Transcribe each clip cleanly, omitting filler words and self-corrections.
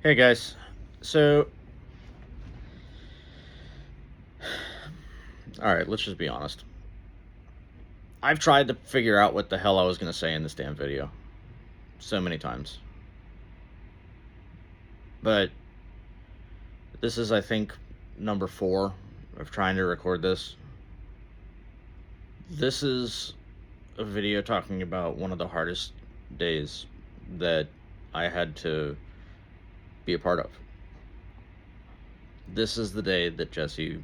Hey guys, so all right, let's just be honest. I've tried to figure out what the hell I was going to say in this damn video so many times. But this is, I think, number 4 of trying to record this. This is a video talking about one of the hardest days that I had to be a part of. This is the day that Jessie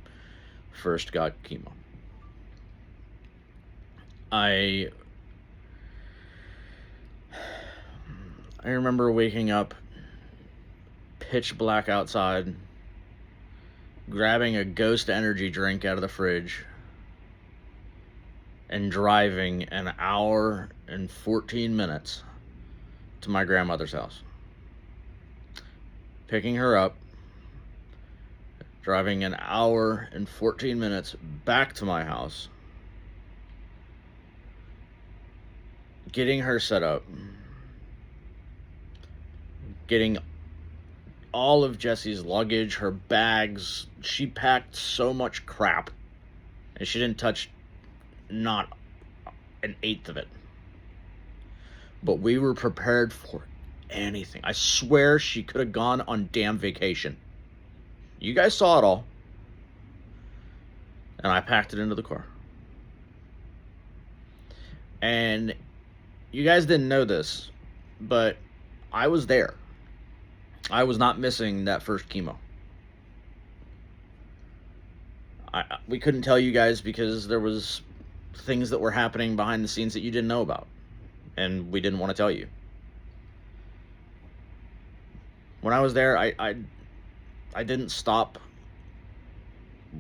first got chemo. I remember waking up pitch black outside, grabbing a Ghost energy drink out of the fridge, and driving an hour and 14 minutes to my grandmother's house. Picking her up, driving an hour and 14 minutes back to my house, getting her set up, getting all of Jessie's luggage, her bags. She packed so much crap, and she didn't touch not an eighth of it. But we were prepared for anything. I swear she could have gone on damn vacation. You guys saw it all. And I packed it into the car. And you guys didn't know this, but I was there. I was not missing that first chemo. We couldn't tell you guys because there was things that were happening behind the scenes that you didn't know about, and we didn't want to tell you. When I was there, I didn't stop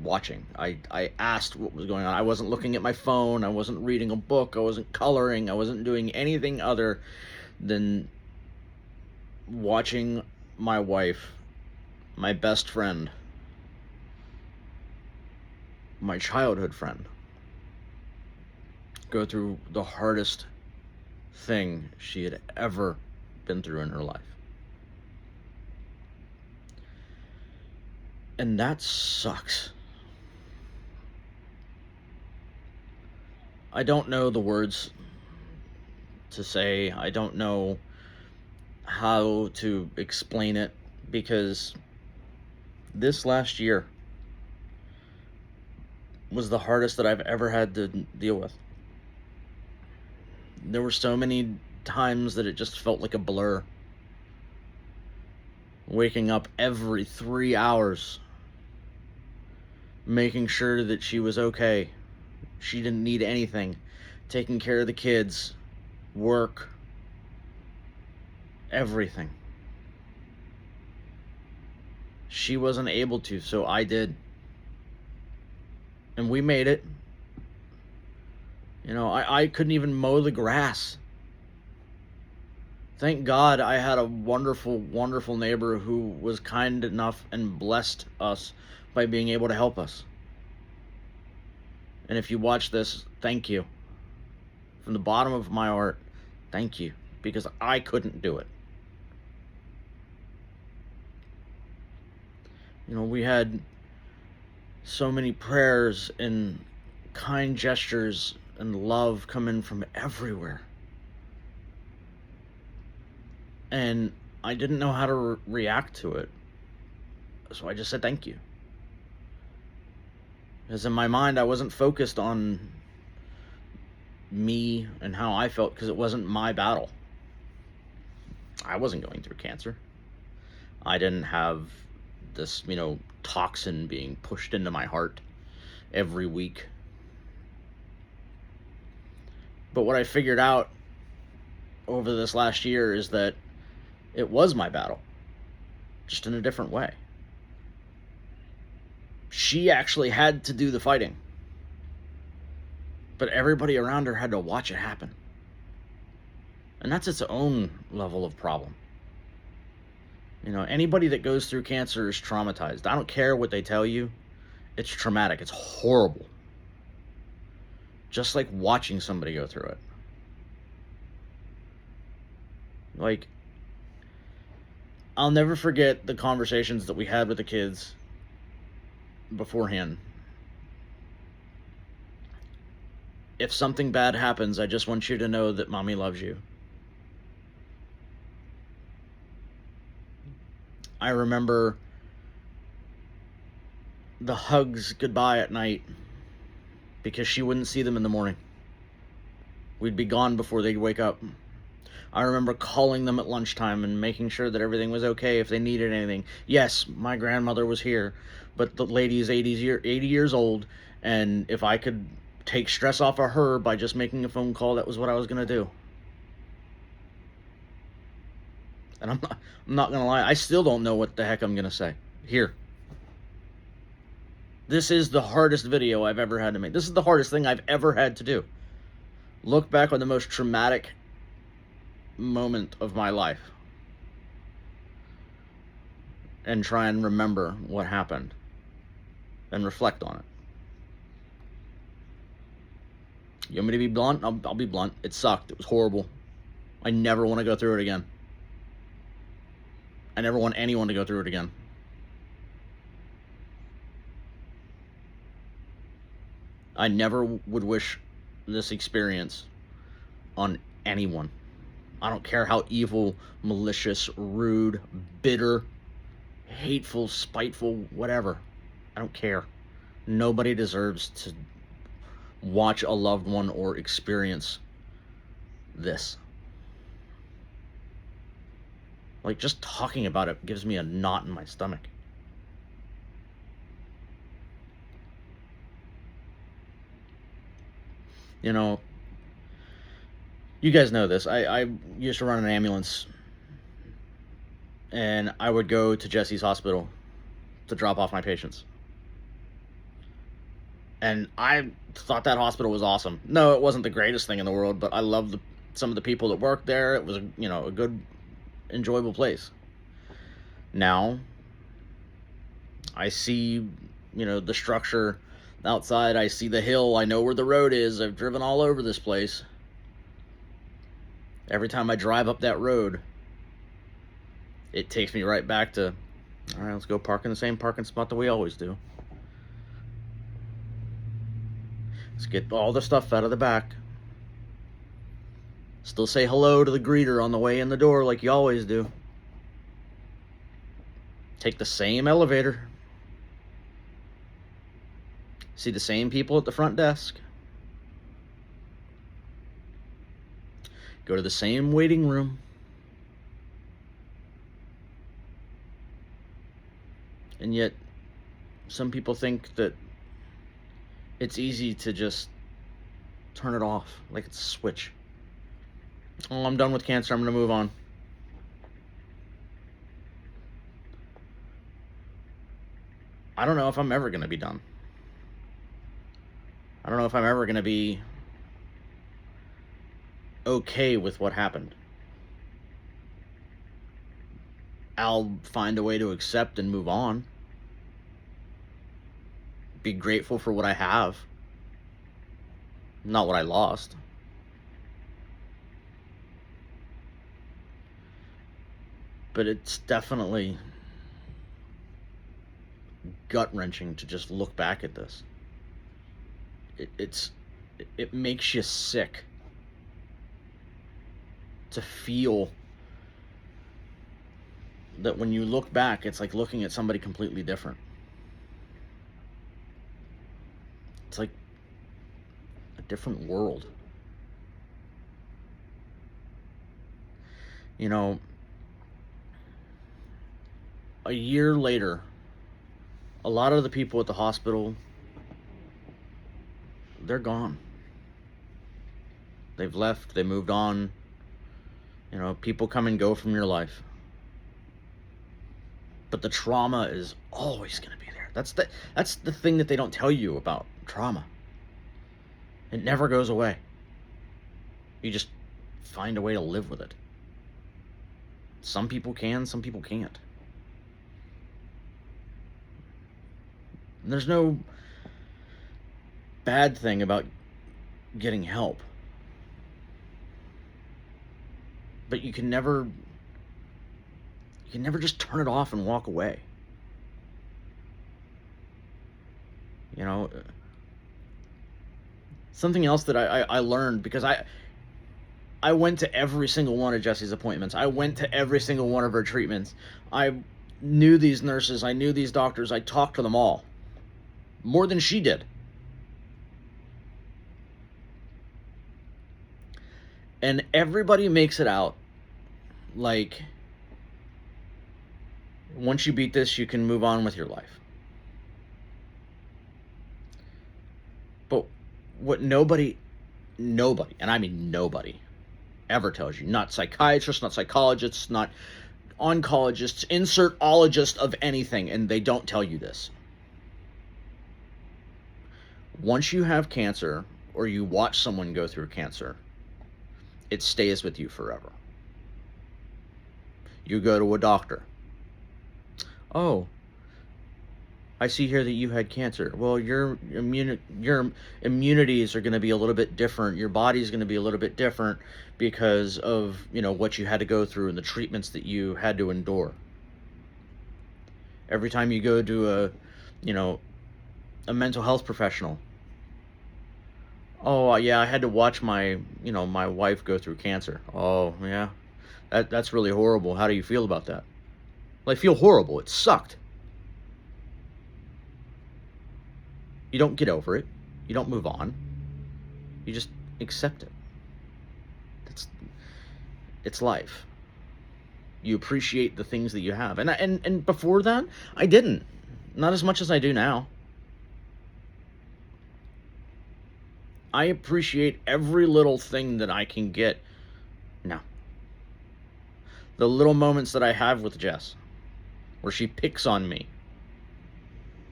watching. I asked what was going on. I wasn't looking at my phone. I wasn't reading a book. I wasn't coloring. I wasn't doing anything other than watching my wife, my best friend, my childhood friend, go through the hardest thing she had ever been through in her life. And that sucks. I don't know the words to say. I don't know how to explain it, because this last year was the hardest that I've ever had to deal with. There were so many times that it just felt like a blur. Waking up every 3 hours, making sure that she was okay, she didn't need anything, taking care of the kids, work, everything. She wasn't able to, so I did. And we made it. You know, I couldn't even mow the grass. Thank God I had a wonderful, wonderful neighbor who was kind enough and blessed us by being able to help us. And if you watch this, thank you. From the bottom of my heart, thank you. Because I couldn't do it. You know, we had so many prayers and kind gestures and love come in from everywhere. And I didn't know how to react to it. So I just said thank you. Because in my mind, I wasn't focused on me and how I felt, because it wasn't my battle. I wasn't going through cancer. I didn't have this, toxin being pushed into my heart every week. But what I figured out over this last year is that it was my battle, just in a different way. She actually had to do the fighting, but everybody around her had to watch it happen. And that's its own level of problem. Anybody that goes through cancer is traumatized. I don't care what they tell you. It's traumatic. It's horrible. Just like watching somebody go through it. Like, I'll never forget the conversations that we had with the kids beforehand. If something bad happens, I just want you to know that mommy loves you. I remember the hugs goodbye at night because she wouldn't see them in the morning. We'd be gone before they'd wake up. I remember calling them at lunchtime and making sure that everything was okay if they needed anything. Yes, my grandmother was here, but the lady is 80 years old, and if I could take stress off of her by just making a phone call, that was what I was going to do. And I'm not going to lie, I still don't know what the heck I'm going to say. Here. This is the hardest video I've ever had to make. This is the hardest thing I've ever had to do. Look back on the most traumatic moment of my life and try and remember what happened and reflect on it. You want me to be blunt? I'll be blunt. It sucked. It was horrible. I never want to go through it again. I never want anyone to go through it again. I never would wish this experience on anyone. I don't care how evil, malicious, rude, bitter, hateful, spiteful, whatever. I don't care. Nobody deserves to watch a loved one or experience this. Like, just talking about it gives me a knot in my stomach. You know, you guys know this. I used to run an ambulance, and I would go to Jessie's hospital to drop off my patients. And I thought that hospital was awesome. No, it wasn't the greatest thing in the world, but I loved some of the people that worked there. It was, a good, enjoyable place. Now, I see, the structure outside. I see the hill. I know where the road is. I've driven all over this place. Every time I drive up that road, it takes me right back to, all right, let's go park in the same parking spot that we always do. Let's get all the stuff out of the back. Still say hello to the greeter on the way in the door like you always do. Take the same elevator. See the same people at the front desk. Go to the same waiting room. And yet, some people think that it's easy to just turn it off, like it's a switch. Oh, I'm done with cancer. I'm going to move on. I don't know if I'm ever going to be done. I don't know if I'm ever going to be okay with what happened. I'll find a way to accept and move on. Be grateful for what I have, not what I lost. But it's definitely gut-wrenching to just look back at this. It makes you sick to feel that when you look back, it's like looking at somebody completely different. It's like a different world. A year later, a lot of the people at the hospital, they're gone. They've left, they moved on. People come and go from your life. But the trauma is always going to be there. That's the thing that they don't tell you about trauma. It never goes away. You just find a way to live with it. Some people can, some people can't. And there's no bad thing about getting help. But you can never You can never just turn it off and walk away. You know, something else that I learned, because I went to every single one of Jessie's appointments. I went to every single one of her treatments. I knew these nurses. I knew these doctors. I talked to them all. More than she did. And everybody makes it out like, once you beat this, you can move on with your life. But what nobody, and I mean nobody, ever tells you, not psychiatrists, not psychologists, not oncologists, insert ologist of anything, and they don't tell you this. Once you have cancer, or you watch someone go through cancer, it stays with you forever. You go to a doctor. Oh, I see here that you had cancer. Well, your immunities are going to be a little bit different. Your body's going to be a little bit different because of, what you had to go through and the treatments that you had to endure. Every time you go to a mental health professional. Oh, yeah, I had to watch my wife go through cancer. Oh, yeah. That's really horrible. How do you feel about that? Well, I feel horrible. It sucked. You don't get over it. You don't move on. You just accept it. It's life. You appreciate the things that you have. And before that, I didn't. Not as much as I do now. I appreciate every little thing that I can get now. The little moments that I have with Jess, where she picks on me.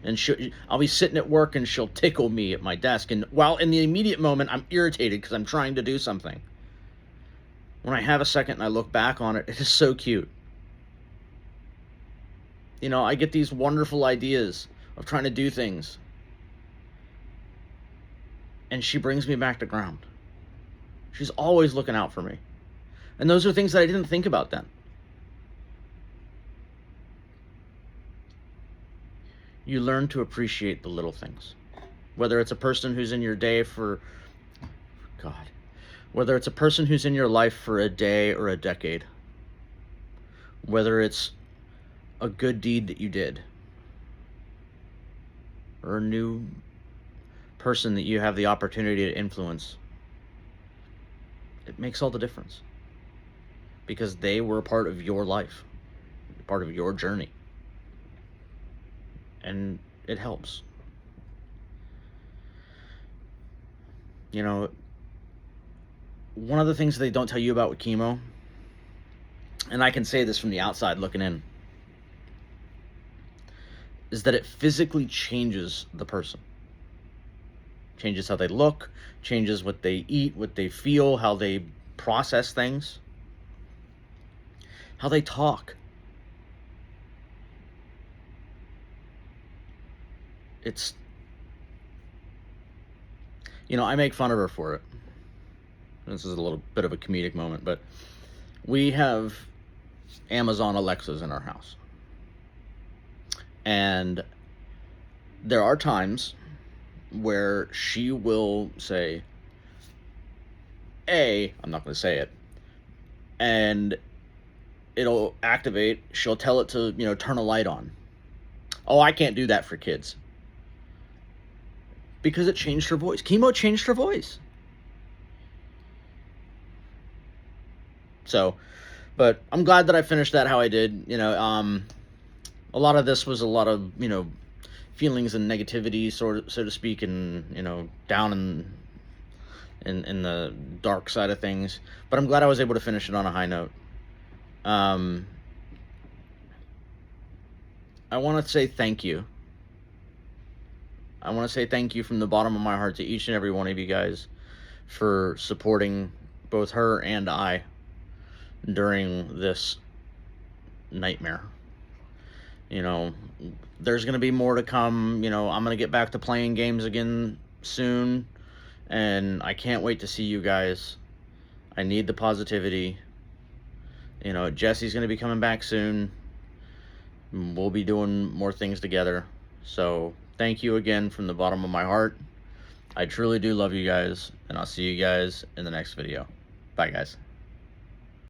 And I'll be sitting at work and she'll tickle me at my desk. And while in the immediate moment, I'm irritated because I'm trying to do something. When I have a second and I look back on it, it is so cute. I get these wonderful ideas of trying to do things. And she brings me back to ground. She's always looking out for me. And those are things that I didn't think about then. You learn to appreciate the little things. Whether it's a person who's in your day whether it's a person who's in your life for a day or a decade. Whether it's a good deed that you did. Or a new person that you have the opportunity to influence. It makes all the difference. Because they were a part of your life. Part of your journey. And it helps. One of the things they don't tell you about with chemo, and I can say this from the outside looking in, is that it physically changes the person. Changes how they look, changes what they eat, what they feel, how they process things, how they talk. It's, I make fun of her for it. This is a little bit of a comedic moment, but we have Amazon Alexas in our house. And there are times where she will say, I'm not going to say it, and it'll activate. She'll tell it to, turn a light on. Oh, I can't do that for kids. Because it changed her voice. Chemo changed her voice. So, but I'm glad that I finished that how I did. A lot of this was a lot of, feelings and negativity, so to speak, and, down in the dark side of things. But I'm glad I was able to finish it on a high note. I want to say thank you. I want to say thank you from the bottom of my heart to each and every one of you guys for supporting both her and I during this nightmare. There's going to be more to come. I'm going to get back to playing games again soon, and I can't wait to see you guys. I need the positivity. Jessie's going to be coming back soon. We'll be doing more things together. So thank you again from the bottom of my heart. I truly do love you guys, and I'll see you guys in the next video. Bye, guys.